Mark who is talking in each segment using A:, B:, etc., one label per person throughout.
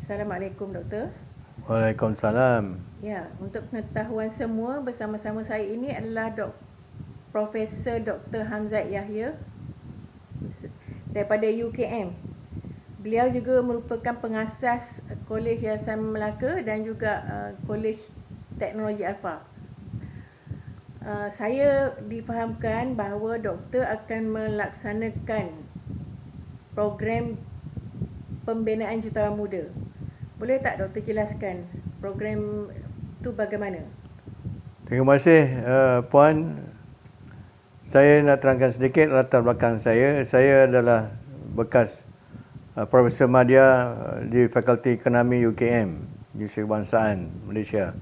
A: Assalamualaikum doktor.
B: Waalaikumsalam.
A: Ya, untuk pengetahuan semua, bersama-sama saya ini adalah Profesor Dr. Hamzat Yahya daripada UKM. Beliau juga merupakan pengasas Kolej Yayasan Melaka dan juga Kolej Teknologi Alfa. Saya difahamkan bahawa doktor akan melaksanakan program pembinaan jutawan muda. Boleh tak doktor jelaskan program itu bagaimana?
B: Terima kasih Puan. Saya nak terangkan sedikit latar belakang saya. Saya adalah bekas Profesor Madya di Fakulti Ekonomi UKM, Universiti Kebangsaan Malaysia.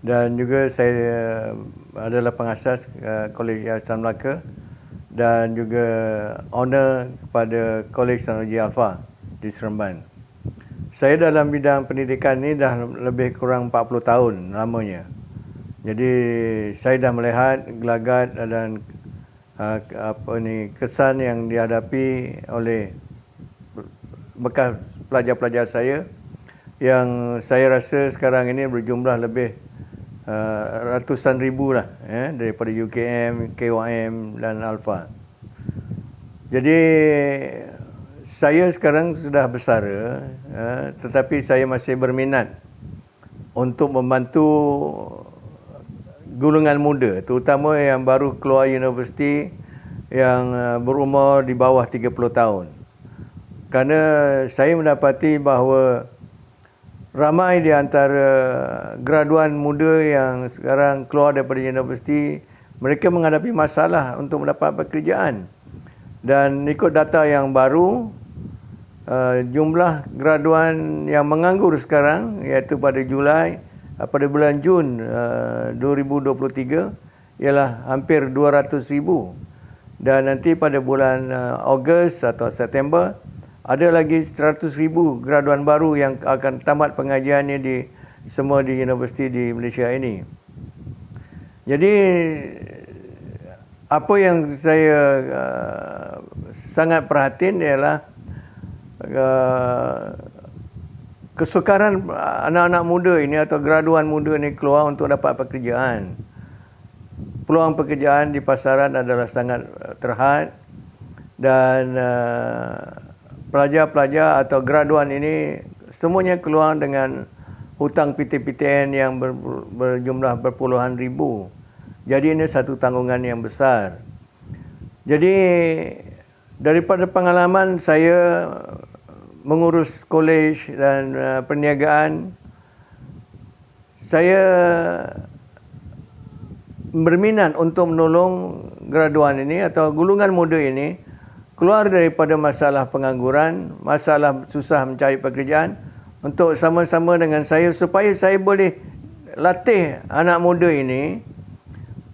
B: Dan juga saya adalah pengasas Kolej Yayasan Melaka dan juga owner kepada Kolej Teknologi Alfa di Seremban. Saya dalam bidang pendidikan ni dah lebih kurang 40 tahun lamanya. Jadi saya dah melihat gelagat dan kesan yang dihadapi oleh bekas pelajar-pelajar saya yang saya rasa sekarang ini berjumlah lebih ratusan ribu lah daripada UKM, KYM dan Alfa. Jadi saya sekarang sudah bersara, tetapi saya masih berminat untuk membantu golongan muda, terutama yang baru keluar universiti yang berumur di bawah 30 tahun. Kerana saya mendapati bahawa ramai di antara graduan muda yang sekarang keluar daripada universiti, mereka menghadapi masalah untuk mendapat pekerjaan. Dan ikut data yang baru, jumlah graduan yang menganggur sekarang iaitu pada bulan Jun 2023 ialah hampir 200,000 dan nanti pada bulan Ogos atau September ada lagi 100,000 graduan baru yang akan tamat pengajiannya di universiti di Malaysia ini. Jadi apa yang saya sangat perhatian ialah kesukaran anak-anak muda ini atau graduan muda ini keluar untuk dapat pekerjaan. Peluang pekerjaan di pasaran adalah sangat terhad dan pelajar-pelajar atau graduan ini semuanya keluar dengan hutang PTPTN yang berjumlah berpuluhan ribu. Jadi ini satu tanggungan yang besar. Jadi daripada pengalaman saya mengurus kolej dan perniagaan, saya berminat untuk menolong graduan ini atau golongan muda ini keluar daripada masalah pengangguran, masalah susah mencari pekerjaan untuk sama-sama dengan saya supaya saya boleh latih anak muda ini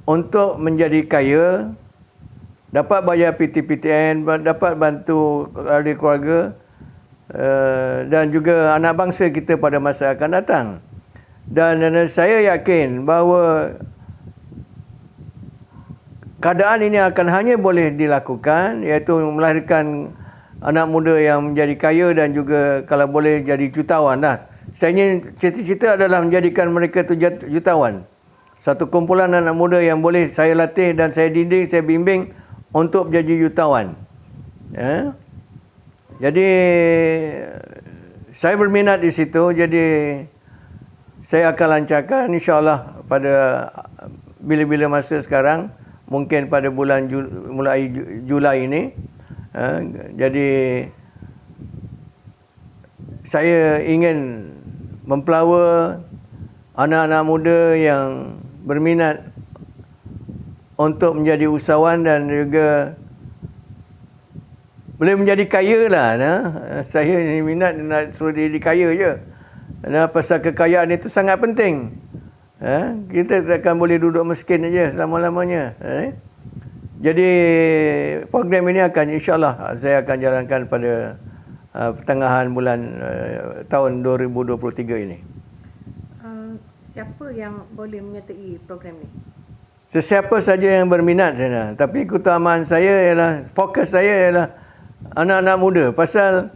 B: untuk menjadi kaya, dapat bayar PTPTN, dapat bantu ahli keluarga dan juga anak bangsa kita pada masa akan datang. Dan saya yakin bahawa keadaan ini akan hanya boleh dilakukan iaitu melahirkan anak muda yang menjadi kaya dan juga kalau boleh jadi jutawan lah. Saya ingin cita-cita adalah menjadikan mereka itu jutawan. Satu kumpulan anak muda yang boleh saya latih dan saya didik, saya bimbing untuk menjadi jutawan. Jadi saya berminat di situ, jadi saya akan lancarkan insya-Allah pada bila-bila masa sekarang, mungkin pada bulan mulai Julai ini. Jadi saya ingin mempelawa anak-anak muda yang berminat untuk menjadi usahawan dan juga boleh menjadi kaya lah. Saya minat nak suruh dia jadi kaya je. Pasal kekayaan itu sangat penting. Kita takkan boleh duduk miskin aja selama-lamanya. Jadi program ini akan insya-Allah saya akan jalankan pada pertengahan bulan tahun 2023 ini.
A: Siapa yang boleh menyertai program ni?
B: Sesiapa saja yang berminat sana. Tapi keutamaan saya ialah, fokus saya ialah anak-anak muda. Pasal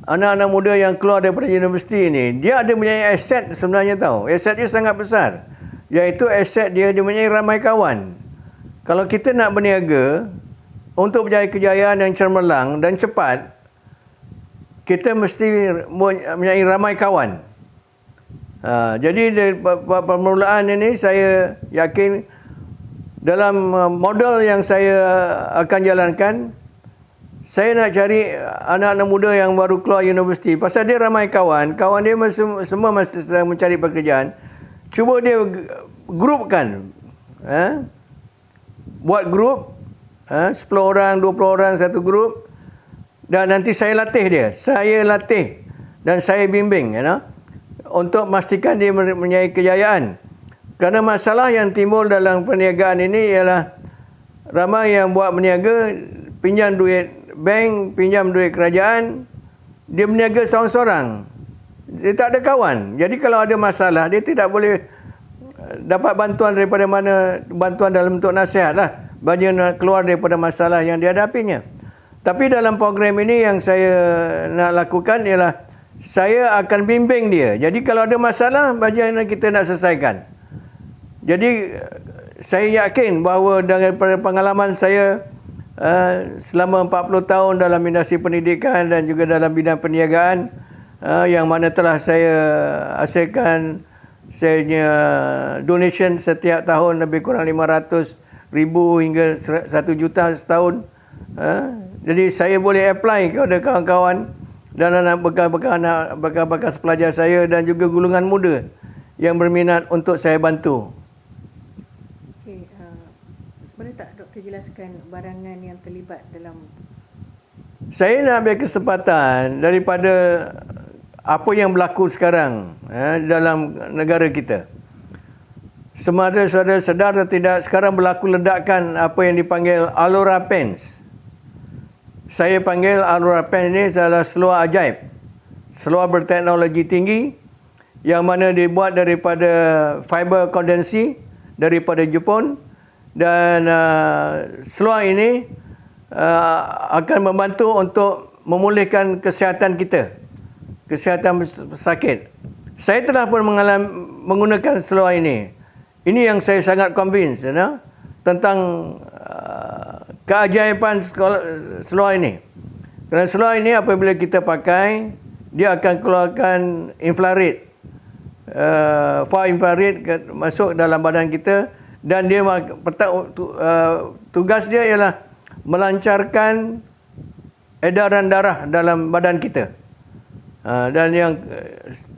B: anak-anak muda yang keluar daripada universiti ni, dia ada punya aset sebenarnya tahu. Aset dia sangat besar. Iaitu aset dia mempunyai ramai kawan. Kalau kita nak berniaga untuk berjaya kejayaan yang cemerlang dan cepat, kita mesti mempunyai ramai kawan. Jadi dari permulaan ini saya yakin dalam model yang saya akan jalankan, saya nak cari anak-anak muda yang baru keluar universiti. Pasal dia ramai kawan. Kawan dia semua masih sedang mencari pekerjaan. Cuba dia grupkan. Buat grup. 10 orang, 20 orang satu grup. Dan nanti saya latih dia. Saya latih. Dan saya bimbing. Untuk memastikan dia mempunyai kejayaan. Kerana masalah yang timbul dalam perniagaan ini ialah ramai yang buat berniaga, pinjam duit bank, pinjam duit kerajaan, dia berniaga seorang-seorang. Dia tak ada kawan. Jadi kalau ada masalah, dia tidak boleh dapat bantuan daripada mana, bantuan dalam bentuk nasihat lah. Bagi keluar daripada masalah yang dihadapinya. Tapi dalam program ini yang saya nak lakukan ialah saya akan bimbing dia. Jadi kalau ada masalah, bagaimana kita nak selesaikan. Jadi saya yakin bahawa daripada pengalaman saya selama 40 tahun dalam industri pendidikan dan juga dalam bidang perniagaan, yang mana telah saya hasilkan donation setiap tahun lebih kurang 500,000 hingga 1 juta setahun. Jadi saya boleh apply kepada kawan-kawan dan anak bekas pelajar saya dan juga golongan muda yang berminat untuk saya bantu.
A: Okey, boleh tak Doktor jelaskan barangan yang terlibat dalam?
B: Saya nak ambil kesempatan daripada apa yang berlaku sekarang dalam negara kita. Sama ada saudara sedar atau tidak, sekarang berlaku ledakan apa yang dipanggil Alora Pens. Saya panggil Alora Pens ini adalah seluar ajaib. Seluar berteknologi tinggi yang mana dibuat daripada fiber kondensi daripada Jepun. Dan seluar ini akan membantu untuk memulihkan kesihatan kita. Kesihatan pesakit. Saya telah pun menggunakan seluar ini. Ini yang saya sangat convinced tentang keajaiban seluar ini. Kerana seluar ini apabila kita pakai, dia akan keluarkan infrared. Far infrared masuk dalam badan kita. Dan dia tugas dia ialah melancarkan edaran darah dalam badan kita. Dan yang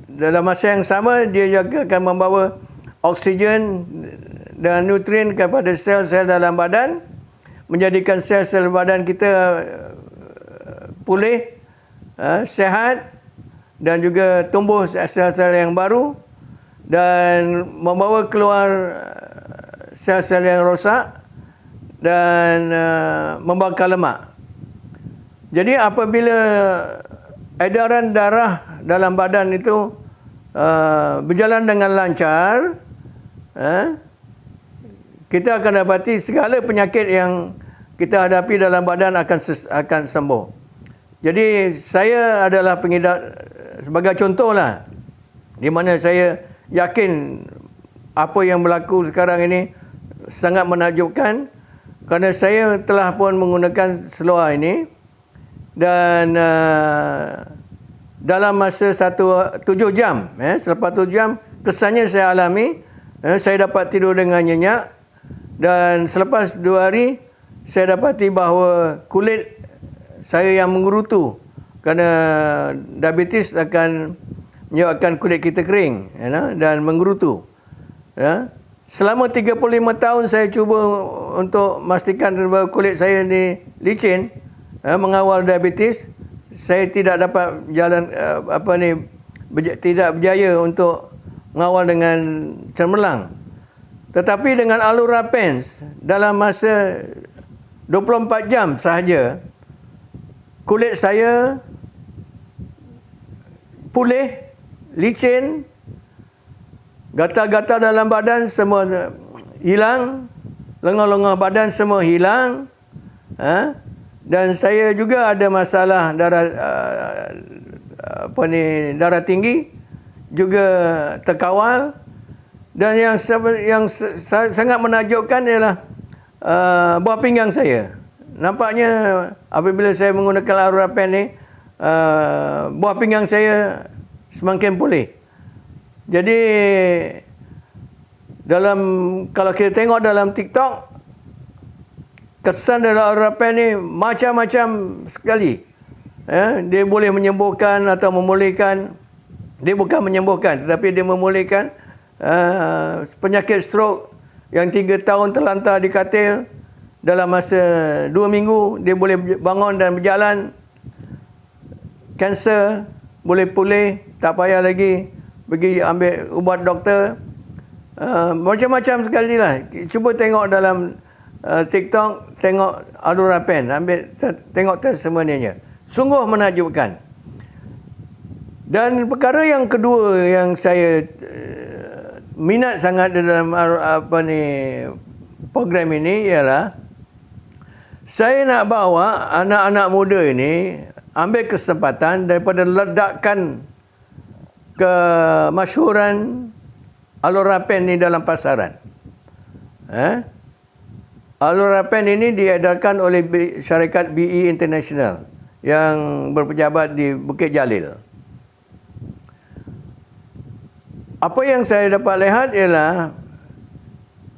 B: dalam masa yang sama, dia juga akan membawa oksigen dan nutrien kepada sel-sel dalam badan, menjadikan sel-sel badan kita pulih, sihat dan juga tumbuh sel-sel yang baru dan membawa keluar sel-sel yang rosak dan membakar lemak. Jadi apabila edaran darah dalam badan itu berjalan dengan lancar, kita akan dapati segala penyakit yang kita hadapi dalam badan akan sembuh. Jadi saya adalah pengidap, sebagai contohlah, di mana saya yakin apa yang berlaku sekarang ini sangat menakjubkan, kerana saya telah pun menggunakan seluar ini dan dalam masa 7 jam, selepas 7 jam kesannya saya alami, saya dapat tidur dengan nyenyak dan selepas 2 hari saya dapati bahawa kulit saya yang mengerutu kerana diabetes akan menyebabkan kulit kita kering dan mengerutu. Selama 35 tahun saya cuba untuk memastikan bahawa kulit saya ni licin, mengawal diabetes. Saya tidak dapat tidak berjaya untuk mengawal dengan cemerlang. Tetapi dengan Alora Pens, dalam masa 24 jam sahaja, kulit saya pulih, licin, gatal-gatal dalam badan semua hilang, lengah-lengah badan semua hilang. Dan saya juga ada masalah darah darah tinggi juga terkawal. Dan yang sangat menakjubkan ialah buah pinggang saya. Nampaknya apabila saya menggunakan Alurapen ni, buah pinggang saya semakin pulih. Jadi kalau kita tengok dalam TikTok, kesan dari Alurapen ni macam-macam sekali. Dia boleh menyembuhkan atau memulihkan. Dia bukan menyembuhkan, tetapi dia memulihkan penyakit stroke yang 3 tahun terlantar di katil. Dalam masa 2 minggu dia boleh bangun dan berjalan. Kanser boleh pulih, tak payah lagi pergi ambil ubat doktor. Macam-macam sekali lah. Cuba tengok dalam TikTok, tengok Alurapen, tengok testimoninya. Sungguh menakjubkan. Dan perkara yang kedua yang saya minat sangat dalam program ini ialah saya nak bawa anak-anak muda ini ambil kesempatan daripada ledakkan kemasyhuran Alurapen ini dalam pasaran. Alurapen ini diedarkan oleh syarikat BE International yang berpejabat di Bukit Jalil. Apa yang saya dapat lihat ialah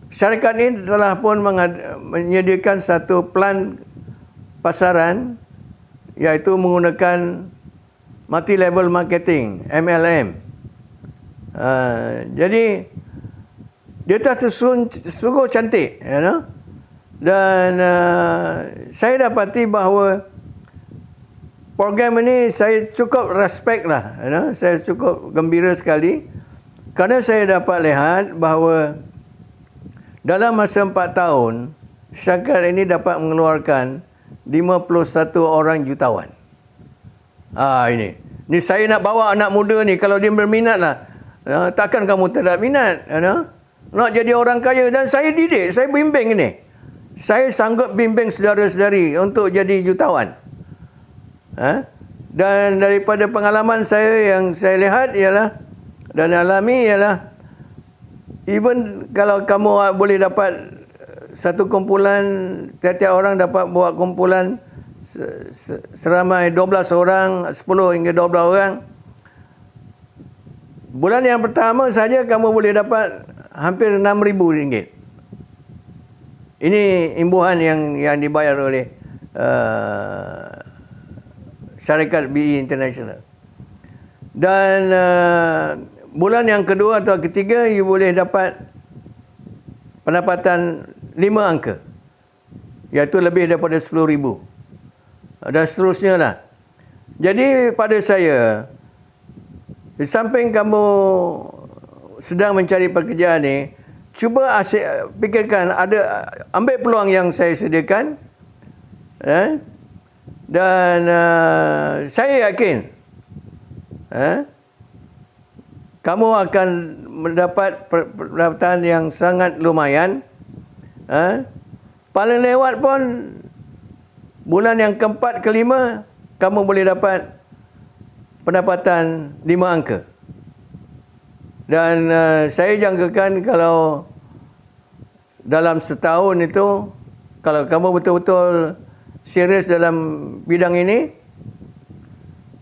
B: syarikat ini telah pun menyediakan satu plan pasaran, iaitu menggunakan multi-level marketing, MLM. Jadi dia sungguh cantik, dan saya dapati bahawa program ini saya cukup respect lah, saya cukup gembira sekali. Kerana saya dapat lihat bahawa dalam masa 4 tahun, syarikat ini dapat mengeluarkan 51 orang jutawan. Ini saya nak bawa anak muda ni, kalau dia berminat lah. Takkan kamu tidak minat? Nak jadi orang kaya. Dan saya didik, saya bimbing ni. Saya sanggup bimbing saudara-saudari untuk jadi jutawan. Dan daripada pengalaman saya yang saya lihat ialah dan alami ialah, even kalau kamu boleh dapat satu kumpulan, tiap-tiap orang dapat buat kumpulan seramai 12 orang, 10 hingga 12 orang. Bulan yang pertama saja kamu boleh dapat hampir RM6,000. Ini imbuhan yang dibayar oleh syarikat BE International. Dan bulan yang kedua atau ketiga, you boleh dapat pendapatan 5 angka, iaitu lebih daripada RM10,000. Dan seterusnya lah. Jadi pada saya, di samping kamu sedang mencari pekerjaan ni, cuba fikirkan, ambil peluang yang saya sediakan. Dan saya yakin kamu akan mendapat pendapatan yang sangat lumayan. Paling lewat pun bulan yang keempat, kelima, kamu boleh dapat pendapatan 5 angka. Dan saya jangkakan kalau dalam setahun itu, kalau kamu betul-betul serius dalam bidang ini,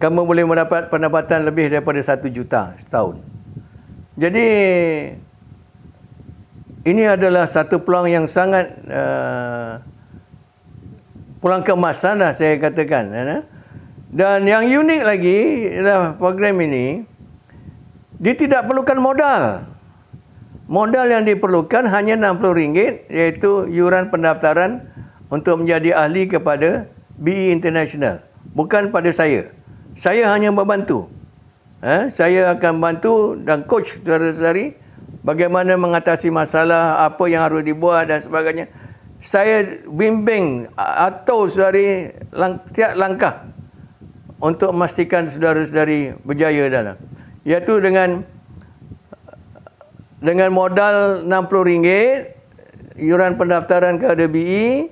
B: kamu boleh mendapat pendapatan lebih daripada 1 juta setahun. Jadi ini adalah satu peluang yang sangat peluang keemasan lah saya katakan. Dan yang unik lagi adalah program ini, dia tidak perlukan modal. Modal yang diperlukan hanya RM60, iaitu yuran pendaftaran untuk menjadi ahli kepada BE International. Bukan pada saya. Saya hanya membantu. Saya akan bantu dan coach saudara-saudari bagaimana mengatasi masalah, apa yang harus dibuat dan sebagainya. Saya bimbing atau saudari tiap langkah untuk memastikan saudara-saudari berjaya dalam. Iaitu dengan modal RM60, yuran pendaftaran kepada BE,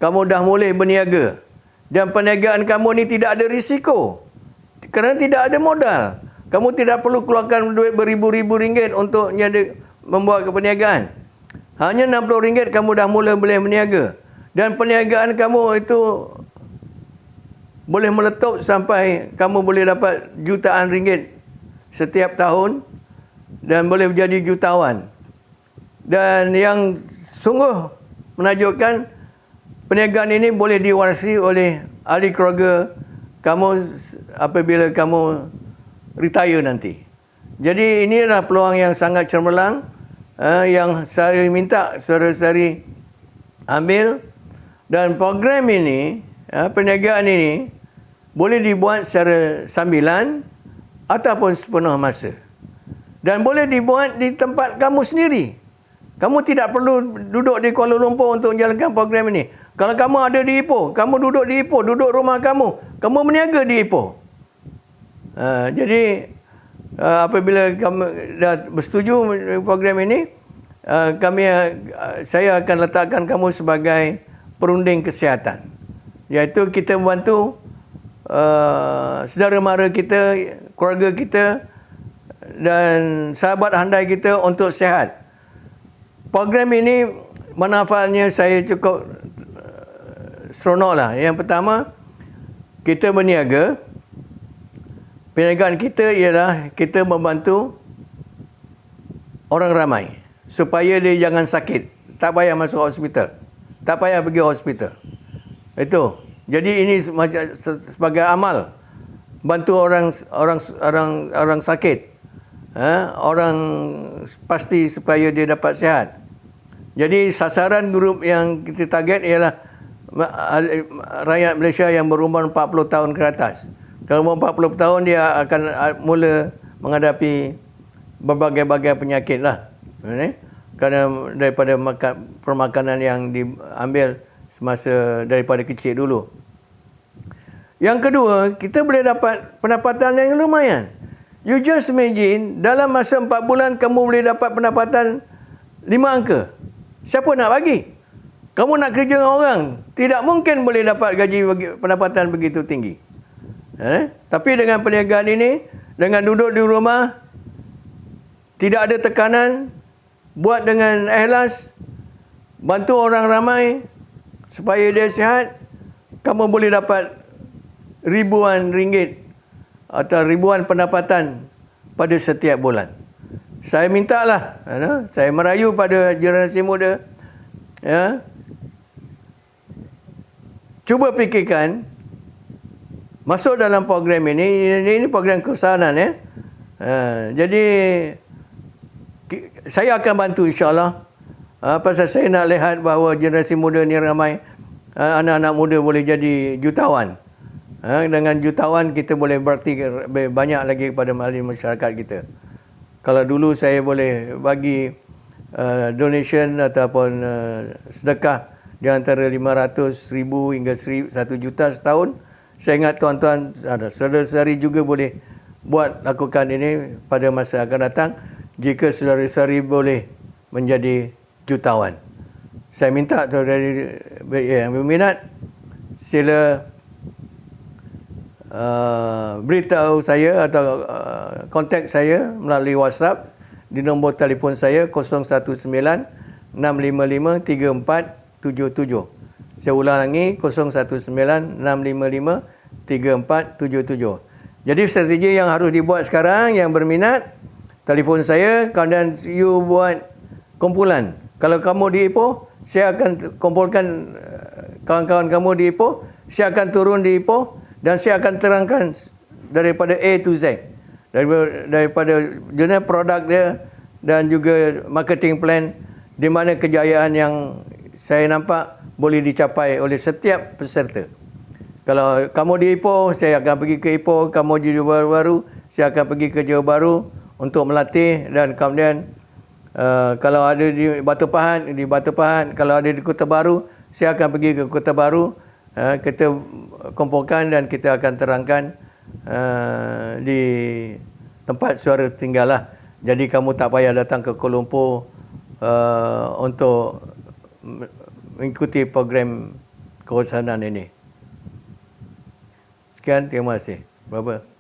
B: kamu dah mulai berniaga. Dan perniagaan kamu ni tidak ada risiko. Kerana tidak ada modal. Kamu tidak perlu keluarkan duit beribu-ribu ringgit untuk membuat perniagaan. Hanya RM60 kamu dah mula boleh berniaga. Dan perniagaan kamu itu boleh meletup sampai kamu boleh dapat jutaan ringgit setiap tahun dan boleh menjadi jutawan. Dan yang sungguh menakjubkan, perniagaan ini boleh diwarisi oleh ahli keluarga kamu apabila kamu retire nanti. Jadi ini adalah peluang yang sangat cemerlang yang saya minta saudara-saudari ambil. Dan program ini, perniagaan ini boleh dibuat secara sambilan ataupun sepenuh masa. Dan boleh dibuat di tempat kamu sendiri. Kamu tidak perlu duduk di Kuala Lumpur untuk menjalankan program ini. Kalau kamu ada di Ipoh, kamu duduk di Ipoh, duduk rumah kamu berniaga di Ipoh. Jadi apabila kamu dah bersetuju program ini, saya akan letakkan kamu sebagai perunding kesihatan. Iaitu kita membantu saudara mara kita, keluarga kita dan sahabat handai kita untuk sihat. Program ini manfaatnya saya cukup seronoklah. Yang pertama, kita berniaga. Perniagaan kita ialah kita membantu orang ramai supaya dia jangan sakit, tak payah masuk hospital, tak payah pergi hospital. Itu. Jadi ini sebagai amal bantu orang sakit. Orang pasti supaya dia dapat sihat. Jadi sasaran grup yang kita target ialah rakyat Malaysia yang berumur 40 tahun ke atas. Kalau umur 40 tahun dia akan mula menghadapi berbagai-bagai penyakit lah. Kerana daripada permakanan yang diambil semasa daripada kecil dulu. Yang kedua, kita boleh dapat pendapatan yang lumayan. You just imagine, dalam masa 4 bulan kamu boleh dapat pendapatan 5 angka. Siapa nak bagi? Kamu nak kerja dengan orang, tidak mungkin boleh dapat pendapatan begitu tinggi. Tapi dengan perniagaan ini, dengan duduk di rumah, tidak ada tekanan, buat dengan ikhlas, bantu orang ramai supaya dia sihat, kamu boleh dapat ribuan ringgit atau ribuan pendapatan pada setiap bulan. Saya mintalah, saya merayu pada generasi muda, cuba fikirkan masuk dalam program ini program keusahanan ya. Jadi saya akan bantu insya-Allah. Pasal saya nak lihat bahawa generasi muda ni ramai anak-anak muda boleh jadi jutawan. Dengan jutawan kita boleh berarti banyak lagi kepada masyarakat kita. Kalau dulu saya boleh bagi donation ataupun sedekah di antara 500,000 hingga 1 juta setahun. Saya ingat tuan-tuan, saudara-saudari juga boleh lakukan ini pada masa akan datang jika saudara-saudari boleh menjadi jutawan. Saya minta saudari yang berminat sila beritahu saya atau kontak saya melalui WhatsApp di nombor telefon saya 019-655-3477. Saya ulang lagi 019-655-3477. Jadi strategi yang harus dibuat sekarang, yang berminat telefon saya, kemudian you buat kumpulan. Kalau kamu di Ipoh, saya akan kumpulkan kawan-kawan kamu di Ipoh, saya akan turun di Ipoh dan saya akan terangkan daripada A to Z. Daripada jenis produk dia dan juga marketing plan di mana kejayaan yang saya nampak boleh dicapai oleh setiap peserta. Kalau kamu di Ipoh, saya akan pergi ke Ipoh. Kamu di Johor Bahru, saya akan pergi ke Johor Bahru untuk melatih. Dan kemudian kalau ada di Batu Pahat, kalau ada di Kota Baru, saya akan pergi ke Kota Baru. Kita kumpulkan dan kita akan terangkan di tempat suara tinggal lah. Jadi kamu tak payah datang ke Kuala Lumpur untuk mengikuti program keusahanan ini. Sekian, terima kasih. Bye-bye.